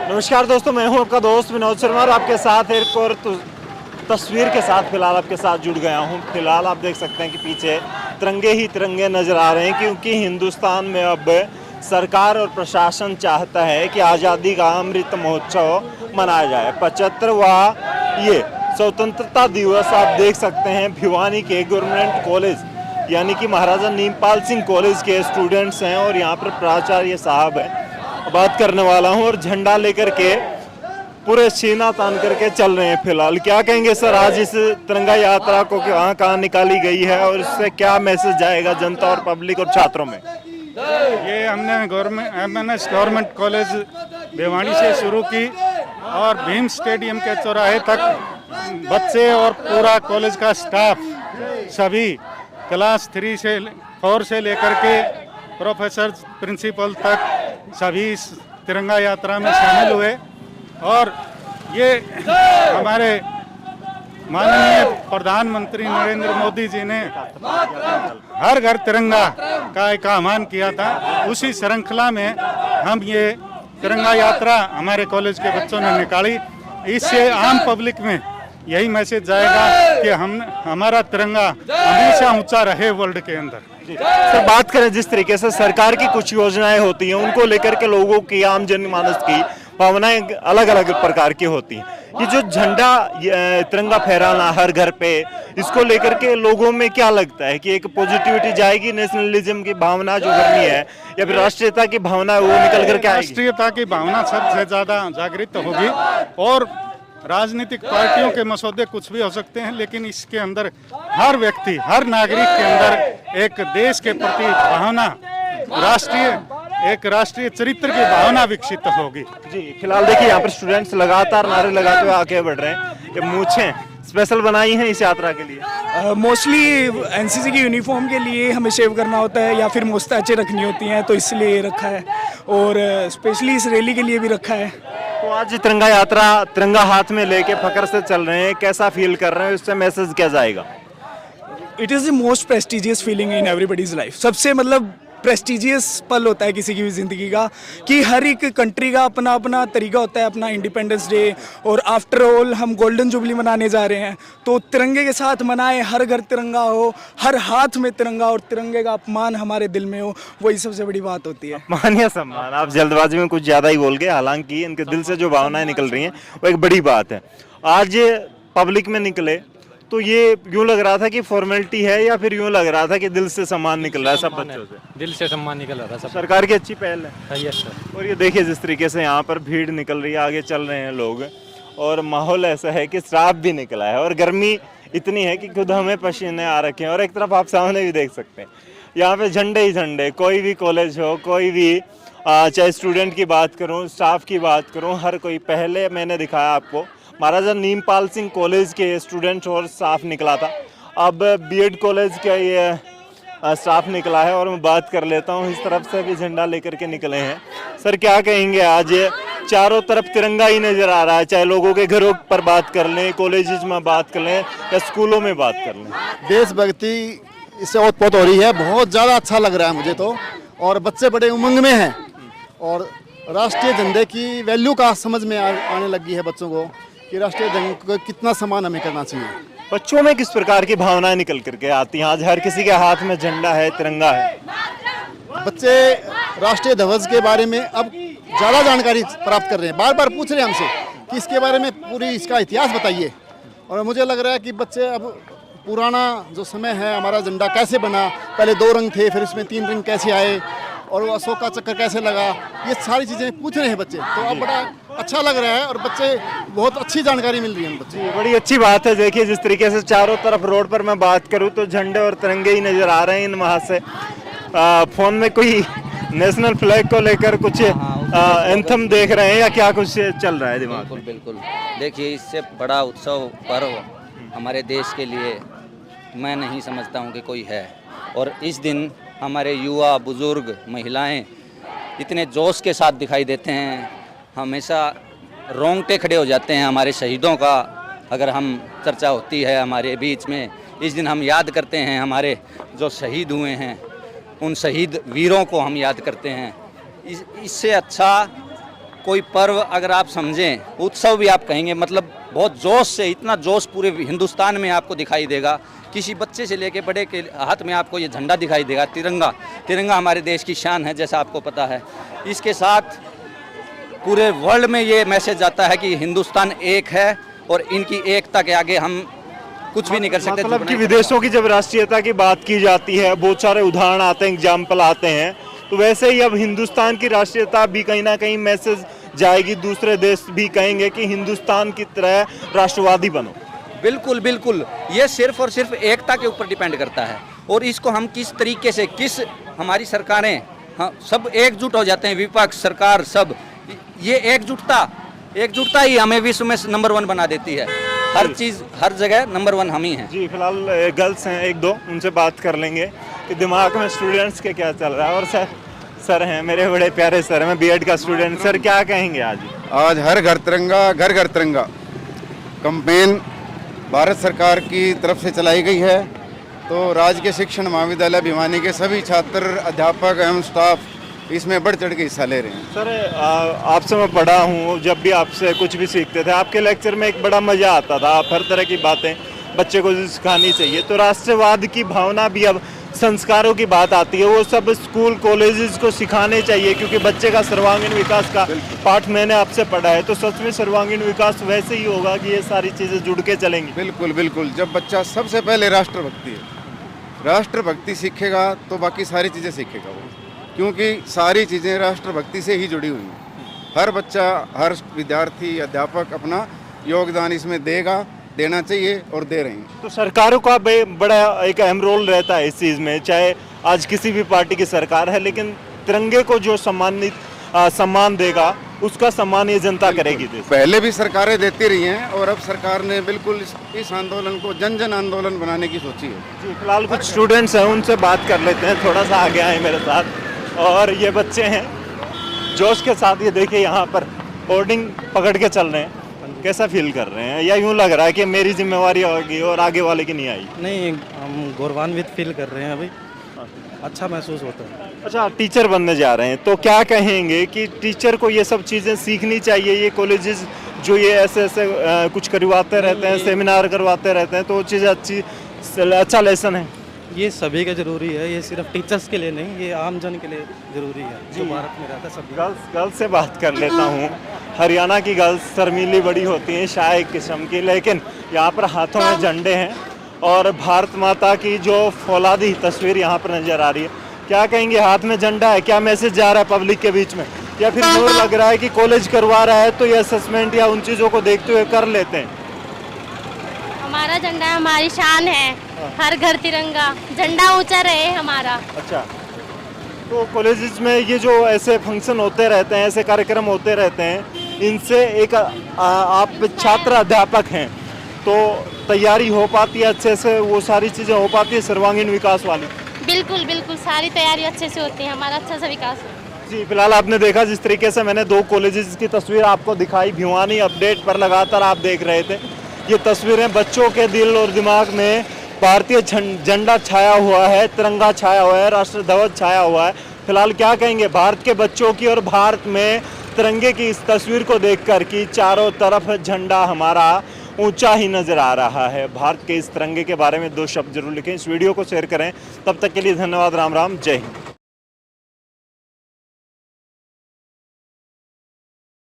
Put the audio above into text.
नमस्कार दोस्तों, मैं हूं आपका दोस्त विनोद शर्मा और आपके साथ एक और तस्वीर के साथ फिलहाल आपके साथ जुड़ गया हूं। फिलहाल आप देख सकते हैं कि पीछे तिरंगे ही तिरंगे नज़र आ रहे हैं, क्योंकि हिंदुस्तान में अब सरकार और प्रशासन चाहता है कि आज़ादी का अमृत महोत्सव मनाया जाए। 75वां ये स्वतंत्रता दिवस आप देख सकते हैं भिवानी के गवर्नमेंट कॉलेज यानी कि महाराजा नीमपाल सिंह कॉलेज के स्टूडेंट्स हैं और यहाँ पर प्राचार्य साहब हैं। बात करने वाला हूँ और झंडा लेकर के पूरे सीना तान करके चल रहे हैं। फिलहाल क्या कहेंगे सर, आज इस तिरंगा यात्रा को कहाँ कहाँ निकाली गई है और इससे क्या मैसेज जाएगा जनता और पब्लिक और छात्रों में? ये हमने MNS गवर्नमेंट कॉलेज भिवानी से शुरू की और भीम स्टेडियम के चौराहे तक बच्चे और पूरा कॉलेज का स्टाफ सभी क्लास 3 से 4 से लेकर के प्रोफेसर प्रिंसिपल तक सभी इस तिरंगा यात्रा में शामिल हुए। और ये हमारे माननीय प्रधानमंत्री नरेंद्र मोदी जी ने हर घर तिरंगा का एक आह्वान किया था। उसी श्रृंखला में हम ये तिरंगा यात्रा हमारे कॉलेज के बच्चों ने निकाली। इससे आम पब्लिक में यही मैसेज जाएगा कि हमारा तिरंगा हमेशा ऊंचा रहे वर्ल्ड के अंदर। सर, बात करें जिस तरीके से सरकार की कुछ योजनाएं होती हैं उनको लेकर के लोगों की, आम जनमानस की भावनाएं अलग अलग प्रकार की होती हैं। ये जो झंडा तिरंगा फहराना हर घर पे, इसको लेकर के लोगों में क्या लगता है कि एक पॉजिटिविटी जाएगी, नेशनलिज्म की भावना जो करनी है या फिर राष्ट्रीयता की भावना वो निकल करके आएगी? राष्ट्रीयता की भावना सबसे ज्यादा जागृत होगी और राजनीतिक पार्टियों के मसौदे कुछ भी हो सकते हैं, लेकिन इसके अंदर हर व्यक्ति, हर नागरिक के अंदर एक देश के प्रति भावना, राष्ट्रीय चरित्र की भावना विकसित होगी। जी, फिलहाल देखिए यहाँ पर स्टूडेंट्स लगातार नारे लगाते हुए आगे बढ़ रहे हैं। ये मूछें स्पेशल बनाई हैं इस यात्रा के लिए? मोस्टली एनसीसी की यूनिफॉर्म के लिए हमें शेव करना होता है या फिर मुस्ताचे रखनी होती हैं, तो इसलिए ये रखा है और स्पेशली इस रैली के लिए भी रखा है। तो आज तिरंगा यात्रा तिरंगा हाथ में लेके फकर से चल रहे हैं, कैसा फील कर रहे हैं, उससे मैसेज क्या जाएगा? It is the most prestigious feeling in everybody's life. सबसे प्रेस्टिजियस पल होता है किसी की भी ज़िंदगी का, कि हर एक कंट्री का अपना अपना तरीका होता है, अपना इंडिपेंडेंस डे। और आफ्टर ऑल हम गोल्डन जुबली मनाने जा रहे हैं, तो तिरंगे के साथ मनाएं, हर घर तिरंगा हो, हर हाथ में तिरंगा और तिरंगे का अपमान हमारे दिल में हो, वही सबसे बड़ी बात होती है। अपमान या सम्मान, आप जल्दबाजी में कुछ ज़्यादा ही बोल गए। हालांकि इनके दिल से जो भावनाएं निकल रही हैं वो एक बड़ी बात है। आज पब्लिक में निकले तो ये यूं लग रहा था कि फॉर्मेलिटी है या फिर यूं लग रहा था कि दिल से सम्मान निकल रहा है सब बच्चों से? दिल से सम्मान निकल रहा था सब। सरकार की अच्छी पहल है। Yes sir. और ये देखिए जिस तरीके से यहाँ पर भीड़ निकल रही है, आगे चल रहे हैं लोग और माहौल ऐसा है कि श्राप भी निकला है और गर्मी इतनी है कि खुद हमें पसीने आ रखे हैं। और एक तरफ आप सामने भी देख सकते हैं यहाँ पे झंडे ही झंडे, कोई भी कॉलेज हो, कोई भी चाहे स्टूडेंट की बात करूँ, स्टाफ की बात करूँ, हर कोई। पहले मैंने दिखाया आपको महाराजा नीमपाल सिंह कॉलेज के स्टूडेंट और स्टाफ निकला था, अब बीएड कॉलेज का ये स्टाफ निकला है। और मैं बात कर लेता हूँ, इस तरफ से भी झंडा लेकर के निकले हैं। सर, क्या कहेंगे, आज चारों तरफ तिरंगा ही नज़र आ रहा है, चाहे लोगों के घरों पर बात कर लें, कॉलेजेस में बात कर लें या स्कूलों में बात कर लें। देशभक्ति इससे ओतप्रोत हो रही है, बहुत ज़्यादा अच्छा लग रहा है मुझे तो। और बच्चे बड़े उमंग में हैं और राष्ट्रीय झंडे की वैल्यू का समझ में आने लगी है बच्चों को कि राष्ट्रीय झंडे को कितना सम्मान हमें करना चाहिए। बच्चों में किस प्रकार की भावनाएं निकल करके आती हैं? आज हर किसी के हाथ में झंडा है, तिरंगा है। बच्चे राष्ट्रीय ध्वज के बारे में अब ज़्यादा जानकारी प्राप्त कर रहे हैं, बार बार पूछ रहे हैं हमसे कि इसके बारे में पूरी इसका इतिहास बताइए। और मुझे लग रहा है कि बच्चे अब पुराना जो समय है, हमारा झंडा कैसे बना, पहले 2 रंग थे, फिर इसमें 3 रंग कैसे आए और वो अशोक का चक्कर कैसे लगा, ये सारी चीज़ें पूछ रहे हैं बच्चे। तो अब बड़ा अच्छा लग रहा है और बच्चे बहुत अच्छी जानकारी मिल रही है बच्चे। बड़ी अच्छी बात है। देखिए जिस तरीके से चारों तरफ रोड पर मैं बात करूं तो झंडे और तिरंगे ही नज़र आ रहे हैं इन वहाँ से। फ़ोन में कोई नेशनल फ्लैग को लेकर कुछ एंथम देख रहे हैं या क्या कुछ चल रहा है दिमाग में? बिल्कुल। देखिए, इससे बड़ा उत्सव पर्व हमारे देश के लिए मैं नहीं समझता हूँ कि कोई है। और इस दिन हमारे युवा, बुजुर्ग, महिलाएं इतने जोश के साथ दिखाई देते हैं, हमेशा रोंगटे खड़े हो जाते हैं। हमारे शहीदों का अगर हम चर्चा होती है हमारे बीच में, इस दिन हम याद करते हैं हमारे जो शहीद हुए हैं, उन शहीद वीरों को हम याद करते हैं। इससे अच्छा कोई पर्व अगर आप समझें, उत्सव भी आप कहेंगे, मतलब बहुत जोश से, इतना जोश पूरे हिंदुस्तान में आपको दिखाई देगा। किसी बच्चे से लेके बड़े के हाथ में आपको ये झंडा दिखाई देगा, तिरंगा। तिरंगा हमारे देश की शान है, जैसा आपको पता है। इसके साथ पूरे वर्ल्ड में ये मैसेज आता है कि हिंदुस्तान एक है और इनकी एकता के आगे हम कुछ भी नहीं कर सकते। मतलब कि विदेशों की जब राष्ट्रीयता की बात की जाती है, बहुत सारे उदाहरण आते हैं, एग्जाम्पल आते हैं, तो वैसे ही अब हिंदुस्तान की राष्ट्रीयता भी कहीं ना कहीं मैसेज जाएगी, दूसरे देश भी कहेंगे कि हिंदुस्तान की तरह राष्ट्रवादी बनो। बिल्कुल बिल्कुल, ये सिर्फ और सिर्फ एकता के ऊपर डिपेंड करता है। और इसको हम किस तरीके से, किस हमारी सरकारें, हाँ, सब एकजुट हो जाते हैं, विपक्ष, सरकार, सब, ये एकजुटता ही हमें विश्व में नंबर 1 बना देती है। हर चीज़, हर जगह नंबर 1 हम ही हैं। जी, फिलहाल गर्ल्स हैं एक दो, उनसे बात कर लेंगे कि दिमाग में स्टूडेंट्स के क्या चल रहा है। और सर हैं मेरे बड़े प्यारे सर हैं, मैं बीएड का स्टूडेंट। सर क्या कहेंगे आज हर घर तिरंगा, घर घर तिरंगा कैंपेन भारत सरकार की तरफ से चलाई गई है। तो राजकीय शिक्षण महाविद्यालय भिवानी के सभी छात्र, अध्यापक एवं स्टाफ इसमें बढ़ चढ़ के हिस्सा ले रहे हैं। सर आपसे मैं पढ़ा हूँ, जब भी आपसे कुछ भी सीखते थे, आपके लेक्चर में एक बड़ा मज़ा आता था। आप हर तरह की बातें बच्चे को सिखानी चाहिए। तो राष्ट्रवाद की भावना भी अब संस्कारों की बात आती है, वो सब स्कूल कॉलेजेस को सिखाने चाहिए, क्योंकि बच्चे का सर्वांगीण विकास का पाठ मैंने आपसे पढ़ा है। तो सच में सर्वांगीण विकास वैसे ही होगा कि ये सारी चीज़ें जुड़ के चलेंगी। बिल्कुल बिल्कुल, जब बच्चा सबसे पहले राष्ट्रभक्ति सीखेगा तो बाकी सारी चीज़ें सीखेगा वो, क्योंकि सारी चीज़ें राष्ट्रभक्ति से ही जुड़ी हुई हैं। हर बच्चा, हर विद्यार्थी, अध्यापक अपना योगदान इसमें देना चाहिए और दे रहे हैं। तो सरकारों का बड़ा एक अहम रोल रहता है इस चीज़ में, चाहे आज किसी भी पार्टी की सरकार है, लेकिन तिरंगे को जो सम्मान देगा उसका सम्मान ये जनता करेगी। पहले भी सरकारें देती रही हैं और अब सरकार ने बिल्कुल इस आंदोलन को जन जन आंदोलन बनाने की सोची है। जी, फिलहाल कुछ स्टूडेंट्स हैं, उनसे बात कर लेते हैं। थोड़ा सा आगे आए मेरे साथ। और ये बच्चे हैं जोश के साथ, ये देखिए यहाँ पर बोर्डिंग पकड़ के चल रहे हैं। कैसा फील कर रहे हैं, या यूँ लग रहा है कि मेरी जिम्मेवारी होगी और आगे वाले की नहीं आई? नहीं, हम गौरवान्वित फील कर रहे हैं अभी, अच्छा महसूस होता है। अच्छा, टीचर बनने जा रहे हैं, तो क्या कहेंगे कि टीचर को ये सब चीज़ें सीखनी चाहिए? ये कॉलेजेस जो ये ऐसे कुछ करवाते रहते हैं, सेमिनार करवाते रहते हैं, तो वो चीज़ अच्छा लेसन है। ये सभी का जरूरी है, ये सिर्फ टीचर्स के लिए नहीं, ये आम जन के लिए जरूरी है जो भारत में रहता है। सब गर्ल्स से बात कर लेता हूँ। हरियाणा की गर्ल्स शर्मीली बड़ी होती हैं, शाय किस्म की, लेकिन यहाँ पर हाथों में झंडे हैं और भारत माता की जो फौलादी तस्वीर यहाँ पर नजर आ रही है। क्या कहेंगे, हाथ में झंडा है, क्या मैसेज जा रहा है पब्लिक के बीच में, या फिर मोर लग रहा है कि कॉलेज करवा रहा है तो ये असेसमेंट या उन चीज़ों को देखते हुए कर लेते हैं? हमारा झंडा हमारी शान है, हर घर तिरंगा, झंडा ऊंचा रहे हमारा। अच्छा, तो कॉलेजेस में ये जो ऐसे फंक्शन होते रहते हैं, ऐसे कार्यक्रम होते रहते हैं, इनसे एक आप छात्र अध्यापक हैं, तो तैयारी हो पाती है अच्छे से, वो सारी चीज़ें हो पाती है सर्वांगीण विकास वाली? बिल्कुल बिल्कुल, सारी तैयारी अच्छे से होती है, हमारा अच्छा सा विकास हो। जी, फिलहाल आपने देखा जिस तरीके से मैंने 2 कॉलेजेस की तस्वीर आपको दिखाई, भिवानी अपडेट पर लगातार आप देख रहे थे। ये तस्वीरें बच्चों के दिल और दिमाग में भारतीय झंडा छाया हुआ है, तिरंगा छाया हुआ है, राष्ट्र ध्वज छाया हुआ है। फिलहाल क्या कहेंगे भारत के बच्चों की और भारत में तिरंगे की इस तस्वीर को देखकर कि चारों तरफ झंडा हमारा ऊंचा ही नजर आ रहा है। भारत के इस तिरंगे के बारे में 2 शब्द जरूर लिखें, इस वीडियो को शेयर करें। तब तक के लिए धन्यवाद, राम राम, जय हिंद।